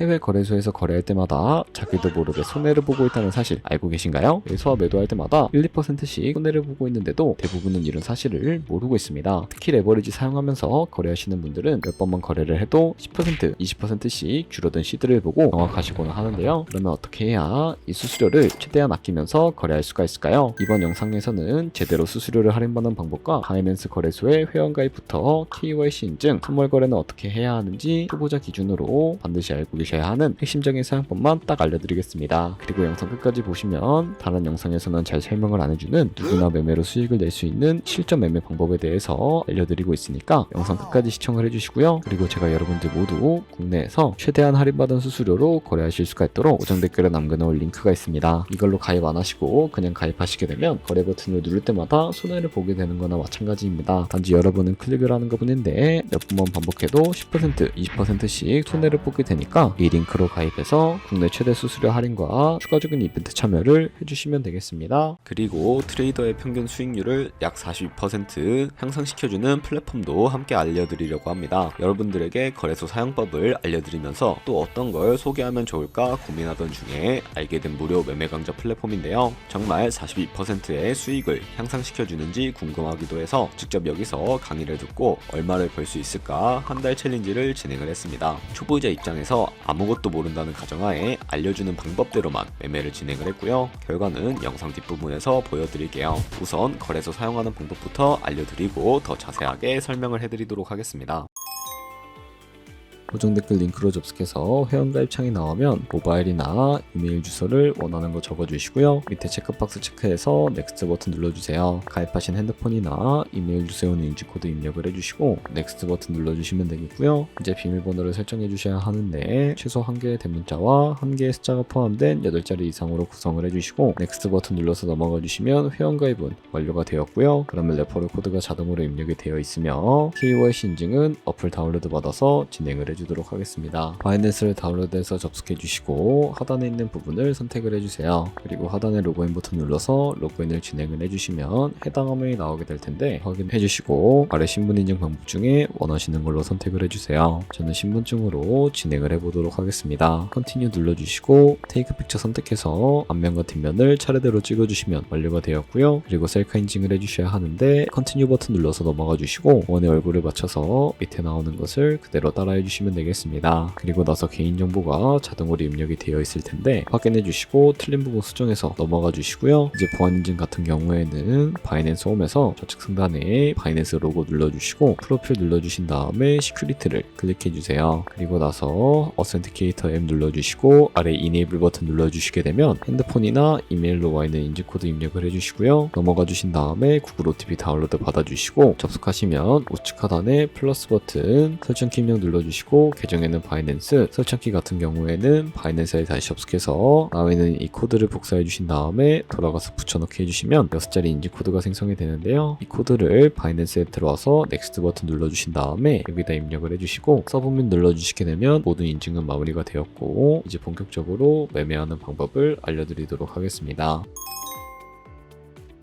해외 거래소에서 거래할 때마다 자기도 모르게 손해를 보고 있다는 사실 알고 계신가요? 매수와 매도할 때마다 1, 2%씩 손해를 보고 있는데도 대부분은 이런 사실을 모르고 있습니다. 특히 레버리지 사용하면서 거래하시는 분들은 몇 번만 거래를 해도 10%, 20%씩 줄어든 시드를 보고 경악하시곤 하는데요. 그러면 어떻게 해야 이 수수료를 최대한 아끼면서 거래할 수가 있을까요? 이번 영상에서는 제대로 수수료를 할인받는 방법과 바이낸스 거래소의 회원가입부터 KYC 인증, 선물 거래는 어떻게 해야 하는지 초보자 기준으로 반드시 알고 계셔야 하는 핵심적인 사용법만 딱 알려드리겠습니다. 그리고 영상 끝까지 보시면 다른 영상에서는 잘 설명을 안 해주는 누구나 매매로 수익을 낼 수 있는 실전 매매 방법에 대해서 알려드리고 있으니까 영상 끝까지 시청을 해주시고요. 그리고 제가 여러분들 모두 국내에서 최대한 할인받은 수수료로 거래하실 수가 있도록 고정 댓글에 남겨놓을 링크가 있습니다. 이걸로 가입 안 하시고 그냥 가입하시게 되면 거래 버튼을 누를 때마다 손해를 보게 되는 거나 마찬가지입니다. 단지 여러분은 클릭을 하는 것 뿐인데 몇 번만 반복해도 10%, 20%씩 손해를 보게 되니까 이 링크로 가입해서 국내 최대 수수료 할인과 추가적인 이벤트 참여를 해주시면 되겠습니다. 그리고 트레이더의 평균 수익률을 약 42% 향상시켜주는 플랫폼도 함께 알려드리려고 합니다. 여러분들에게 거래소 사용법을 알려드리면서 또 어떤 걸 소개하면 좋을까 고민하던 중에 알게 된 무료 매매 강좌 플랫폼인데요. 정말 42%의 수익을 향상시켜주는지 궁금하기도 해서 직접 여기서 강의를 듣고 얼마를 벌 수 있을까 한 달 챌린지를 진행을 했습니다. 초보자 입장에서 아무것도 모른다는 가정하에 알려주는 방법대로만 매매를 진행을 했고요. 결과는 영상 뒷부분에서 보여드릴게요. 우선 거래소 사용하는 방법부터 알려드리고 더 자세하게 설명을 해드리도록 하겠습니다. 고정 댓글 링크로 접속해서 회원가입 창이 나오면 모바일이나 이메일 주소를 원하는 거 적어주시고요. 밑에 체크박스 체크해서 넥스트 버튼 눌러주세요. 가입하신 핸드폰이나 이메일 주소에 오는 인증코드 입력을 해주시고 넥스트 버튼 눌러주시면 되겠고요. 이제 비밀번호를 설정해 주셔야 하는데 최소 1개의 대문자와 1개의 숫자가 포함된 8자리 이상으로 구성을 해주시고 넥스트 버튼 눌러서 넘어가 주시면 회원가입은 완료가 되었고요. 그러면 레퍼럴 코드가 자동으로 입력이 되어 있으며 KYC 인증은 어플 다운로드 받아서 진행을 해주도록 하겠습니다. 바이낸스를 다운로드해서 접속해 주시고 하단에 있는 부분을 선택을 해주세요. 그리고 하단에 로그인 버튼 눌러서 로그인을 진행을 해주시면 해당 화면이 나오게 될 텐데 확인해 주시고 아래 신분 인증 방법 중에 원하시는 걸로 선택을 해주세요. 저는 신분증으로 진행을 해보도록 하겠습니다. 컨티뉴 눌러주시고 테이크 픽처 선택해서 앞면과 뒷면을 차례대로 찍어주시면 완료가 되었고요. 그리고 셀카 인증을 해주셔야 하는데 컨티뉴 버튼 눌러서 넘어가 주시고 원의 얼굴을 맞춰서 밑에 나오는 것을 그대로 따라해 주시면 되겠습니다. 그리고 나서 개인정보가 자동으로 입력이 되어 있을 텐데 확인해 주시고 틀린 부분 수정해서 넘어가 주시고요. 이제 보안 인증 같은 경우에는 바이낸스 홈에서 좌측 상단에 바이낸스 로고 눌러주시고 프로필 눌러주신 다음에 시큐리티를 클릭해 주세요. 그리고 나서 어센티케이터 앱 눌러주시고 아래 이네이블 버튼 눌러주시게 되면 핸드폰이나 이메일로 와 있는 인증코드 입력을 해주시고요. 넘어가 주신 다음에 구글 OTP 다운로드 받아주시고 접속하시면 우측 하단에 플러스 버튼 설정키 입력 눌러주시고 계정에는 바이낸스, 설정키 같은 경우에는 바이낸스에 다시 접속해서 나와 있는 이 코드를 복사해 주신 다음에 돌아가서 붙여넣기 해주시면 6자리 인증 코드가 생성이 되는데요. 이 코드를 바이낸스에 들어와서 넥스트 버튼 눌러주신 다음에 여기다 입력을 해주시고 서브밋 눌러주시게 되면 모든 인증은 마무리가 되었고 이제 본격적으로 매매하는 방법을 알려드리도록 하겠습니다.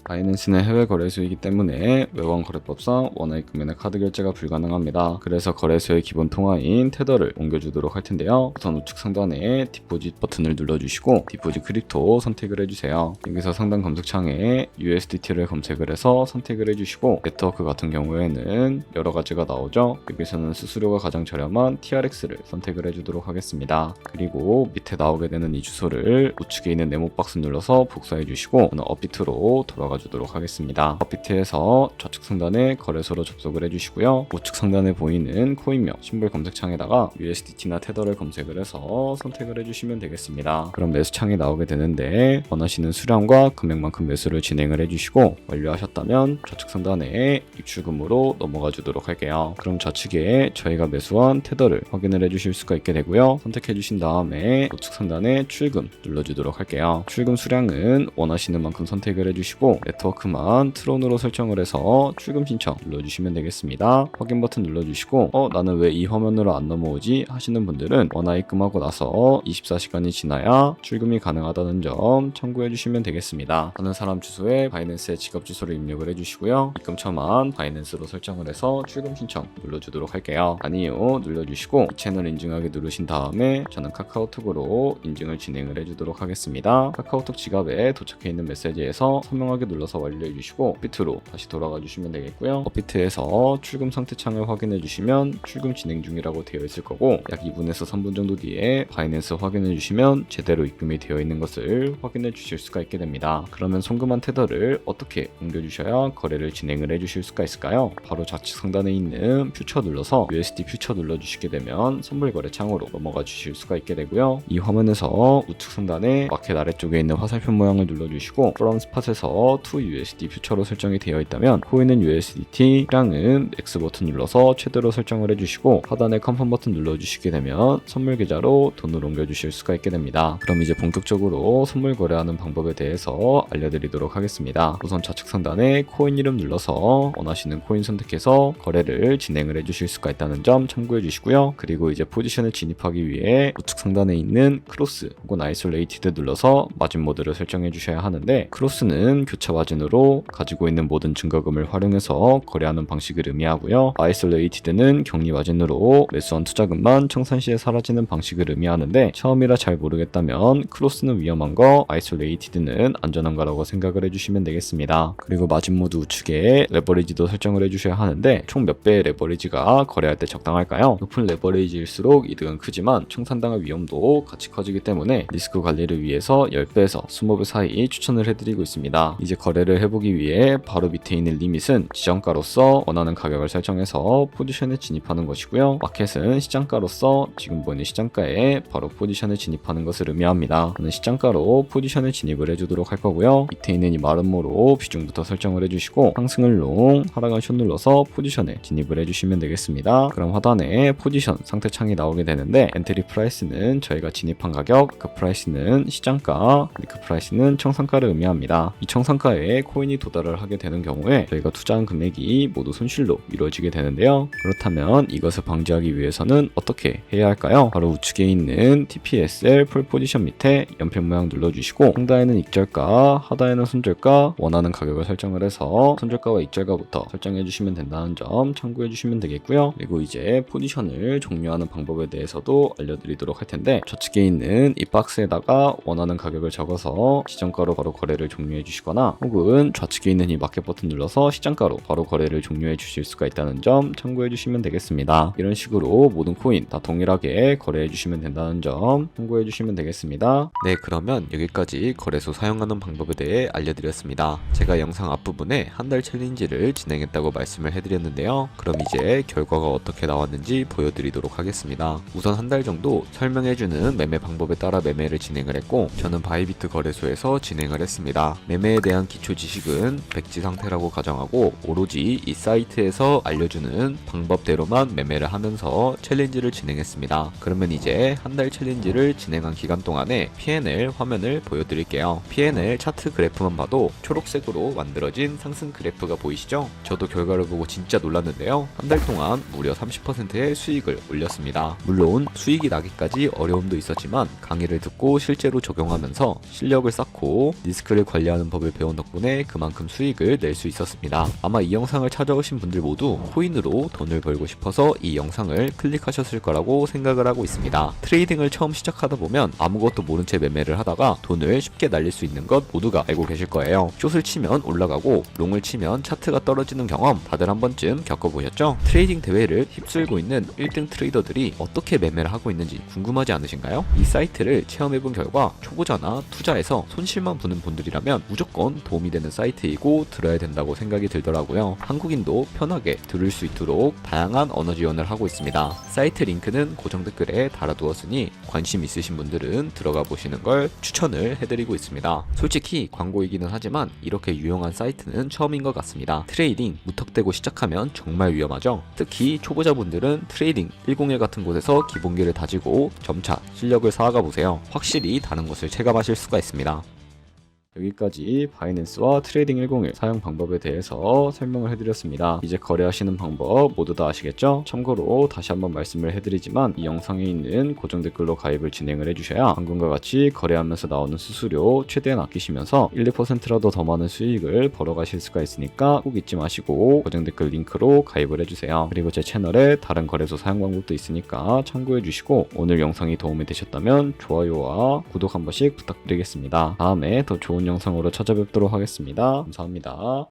바이낸스는 해외 거래소이기 때문에 외환 거래법상 원화입 금액의 카드 결제가 불가능합니다. 그래서 거래소의 기본 통화인 테더를 옮겨주도록 할 텐데요. 우선 우측 상단에 디포짓 버튼을 눌러주시고 디포짓 크립토 선택을 해주세요. 여기서 상단 검색창에 USDT를 검색을 해서 선택을 해주시고 네트워크 같은 경우에는 여러 가지가 나오죠. 여기서는 수수료가 가장 저렴한 TRX를 선택을 해주도록 하겠습니다. 그리고 밑에 나오게 되는 이 주소를 우측에 있는 네모 박스 눌러서 복사해 주시고 저는 업비트로 돌아가 주도록 하겠습니다. 업비트에서 좌측 상단에 거래소로 접속을 해주시고요. 우측 상단에 보이는 코인명 심볼 검색창에다가 USDT나 테더를 검색을 해서 선택을 해주시면 되겠습니다. 그럼 매수창이 나오게 되는데 원하시는 수량과 금액만큼 매수를 진행을 해주시고 완료하셨다면 좌측 상단에 입출금으로 넘어가 주도록 할게요. 그럼 좌측에 저희가 매수한 테더를 확인을 해주실 수가 있게 되고요. 선택해 주신 다음에 우측 상단에 출금 눌러주도록 할게요. 출금 수량은 원하시는 만큼 선택을 해주시고 네트워크만 트론으로 설정을 해서 출금 신청 눌러주시면 되겠습니다. 확인 버튼 눌러주시고 나는 왜 이 화면으로 안 넘어오지 하시는 분들은 원화 입금하고 나서 24시간이 지나야 출금이 가능하다는 점 참고해 주시면 되겠습니다. 하는 사람 주소에 바이낸스의 지갑 주소를 입력을 해주시고요. 입금처만 바이낸스로 설정을 해서 출금 신청 눌러주도록 할게요. 아니요 눌러주시고 이 채널 인증하기 누르신 다음에 저는 카카오톡으로 인증을 진행을 해주도록 하겠습니다. 카카오톡 지갑에 도착해 있는 메시지에서 선명하게 눌러서 완료해 주시고 업비트로 다시 돌아가 주시면 되겠고요. 업비트에서 출금 상태 창을 확인해 주시면 출금 진행 중이라고 되어 있을 거고 약 2분에서 3분 정도 뒤에 바이낸스 확인해 주시면 제대로 입금이 되어 있는 것을 확인해 주실 수가 있게 됩니다. 그러면 송금한 테더를 어떻게 옮겨주셔야 거래를 진행을 해주실 수가 있을까요? 바로 좌측 상단에 있는 퓨처 눌러서 USD 퓨처 눌러주시게 되면 선물 거래 창으로 넘어가 주실 수가 있게 되고요. 이 화면에서 우측 상단에 마켓 아래쪽에 있는 화살표 모양을 눌러주시고 from spot에서 to USD 퓨처로 설정이 되어 있다면 코인은 USDT, 량은 X 버튼 눌러서 최대로 설정을 해주시고 하단에 컨펌 버튼 눌러주시게 되면 선물 계좌로 돈을 옮겨주실 수가 있게 됩니다. 그럼 이제 본격적으로 선물 거래하는 방법에 대해서 알려드리도록 하겠습니다. 우선 좌측 상단에 코인 이름 눌러서 원하시는 코인 선택해서 거래를 진행을 해주실 수가 있다는 점 참고해 주시고요. 그리고 이제 포지션을 진입하기 위해 우측 상단에 있는 크로스 혹은 아이솔레이티드 눌러서 마진 모드를 설정해 주셔야 하는데 크로스는 교차 마진으로 가지고 있는 모든 증거금을 활용해서 거래하는 방식을 의미하고요. 아이솔레이티드는 격리 마진으로 매수한 투자금만 청산 시에 사라지는 방식을 의미하는데 처음이라 잘 모르겠다면 크로스는 위험한 거, 아이솔레이티드는 안전한 거라고 생각을 해주시면 되겠습니다. 그리고 마진 모드 우측에 레버리지도 설정을 해주셔야 하는데 총 몇 배의 레버리지가 거래할 때 적당할까요? 높은 레버리지일수록 이득은 크지만 청산당할 위험도 같이 커지기 때문에 리스크 관리를 위해서 10배에서 20배 사이 추천을 해드리고 있습니다. 이제 거래를 해보기 위해 바로 밑에 있는 리밋은 지정가로서 원하는 가격을 설정해서 포지션에 진입하는 것이고요. 마켓은 시장가로서 지금 보이는 시장가에 바로 포지션을 진입하는 것을 의미합니다. 저는 시장가로 포지션을 진입을 해주도록 할 거고요. 밑에 있는 이 마름모로 비중부터 설정을 해주시고 상승을 롱, 하락을 숏 눌러서 포지션에 진입을 해주시면 되겠습니다. 그럼 하단에 포지션 상태 창이 나오게 되는데 엔트리 프라이스는 저희가 진입한 가격, 그 프라이스는 시장가, 그 프라이스는 청산가를 의미합니다. 이 청산가에 코인이 도달을 하게 되는 경우에 저희가 투자한 금액이 모두 손실로 이루어지게 되는데요. 그렇다면 이것을 방지하기 위해서는 어떻게 해야 할까요? 바로 우측에 있는 TPSL 풀 포지션 밑에 연필 모양 눌러주시고 상단에는 익절가, 하단에는 손절가, 원하는 가격을 설정을 해서 손절가와 익절가부터 설정해 주시면 된다는 점 참고해 주시면 되겠고요. 그리고 이제 포지션을 종료하는 방법에 대해서도 알려드리도록 할 텐데 좌측에 있는 이 박스에다가 원하는 가격을 적어서 시장가로 바로 거래를 종료해 주시거나 혹은 좌측에 있는 이 마켓 버튼 눌러서 시장가로 바로 거래를 종료해 주실 수가 있다는 점 참고해 주시면 되겠습니다. 이런 식으로 모든 코인 다 동일하게 거래해 주시면 된다는 점 참고해 주시면 되겠습니다. 네, 그러면 여기까지 거래소 사용하는 방법에 대해 알려드렸습니다. 제가 영상 앞부분에 한 달 챌린지를 진행했다고 말씀을 해드렸는데요. 그럼 이제 결과가 어떻게 나왔는지 보여드리도록 하겠습니다. 우선 한 달 정도 설명해주는 매매 방법에 따라 매매를 진행을 했고 저는 바이비트 거래소에서 진행을 했습니다. 매매에 대한 기초 지식은 백지 상태라고 가정하고 오로지 이 사이트에서 알려주는 방법대로만 매매를 하면서 챌린지를 진행했습니다. 그러면 이제 한 달 챌린지를 진행한 기간 동안에 P&L 화면을 보여드릴게요. P&L 차트 그래프만 봐도 초록색으로 만들어진 상승 그래프가 보이시죠? 저도 결과를 보고 진짜 놀랐는데요. 한 달 동안 무려 30%의 수익을 올렸습니다. 물론 수익이 나기까지 어려움도 있었지만 강의를 듣고 실제로 적용하면서 실력을 쌓고 리스크를 관리하는 법을 배운 덕분에 그만큼 수익을 낼 수 있었습니다. 아마 이 영상을 찾아오신 분들 모두 코인으로 돈을 벌고 싶어서 이 영상을 클릭하셨을 거라고 생각을 하고 있습니다. 트레이딩을 처음 시작하다 보면 아무것도 모른 채 매매를 하다가 돈을 쉽게 날릴 수 있는 것 모두가 알고 계실 거예요. 숏을 치면 올라가고 롱을 치면 차트가 떨어지는 경험 다들 한 번쯤 겪어보셨죠? 트레이딩 대회를 휩쓸고 있는 1등 트레이더들이 어떻게 매매를 하고 있는지 궁금하지 않으신가요? 이 사이트를 체험해본 결과 초보자나 투자에서 손실만 보는 분들이라면 무조건 도움이 되는 사이트이고 들어야 된다고 생각이 들더라고요. 한국인도 편하게 들을 수 있도록 다양한 언어 지원을 하고 있습니다. 사이트 링크는 고정 댓글에 달아두었으니 관심 있으신 분들은 들어가 보시는 걸 추천을 해드리고 있습니다. 솔직히 광고이기는 하지만 이렇게 유용한 사이트는 처음인 것 같습니다. 트레이딩 무턱대고 시작하면 정말 위험하죠. 특히 초보자분들은 트레이딩 101 같은 곳에서 기본기를 다지고 점차 실력을 쌓아가 보세요. 확실히 다른 것을 체감하실 수가 있습니다. 여기까지 바이낸스와 트레이딩 101 사용 방법에 대해서 설명을 해드렸습니다. 이제 거래하시는 방법 모두 다 아시겠죠? 참고로 다시 한번 말씀을 해드리지만 이 영상에 있는 고정 댓글로 가입을 진행을 해주셔야 방금과 같이 거래하면서 나오는 수수료 최대한 아끼시면서 1, 2%라도 더 많은 수익을 벌어가실 수가 있으니까 꼭 잊지 마시고 고정 댓글 링크로 가입을 해주세요. 그리고 제 채널에 다른 거래소 사용 방법도 있으니까 참고해주시고 오늘 영상이 도움이 되셨다면 좋아요와 구독 한 번씩 부탁드리겠습니다. 다음에 더 좋은 영상으로 찾아뵙도록 하겠습니다. 감사합니다.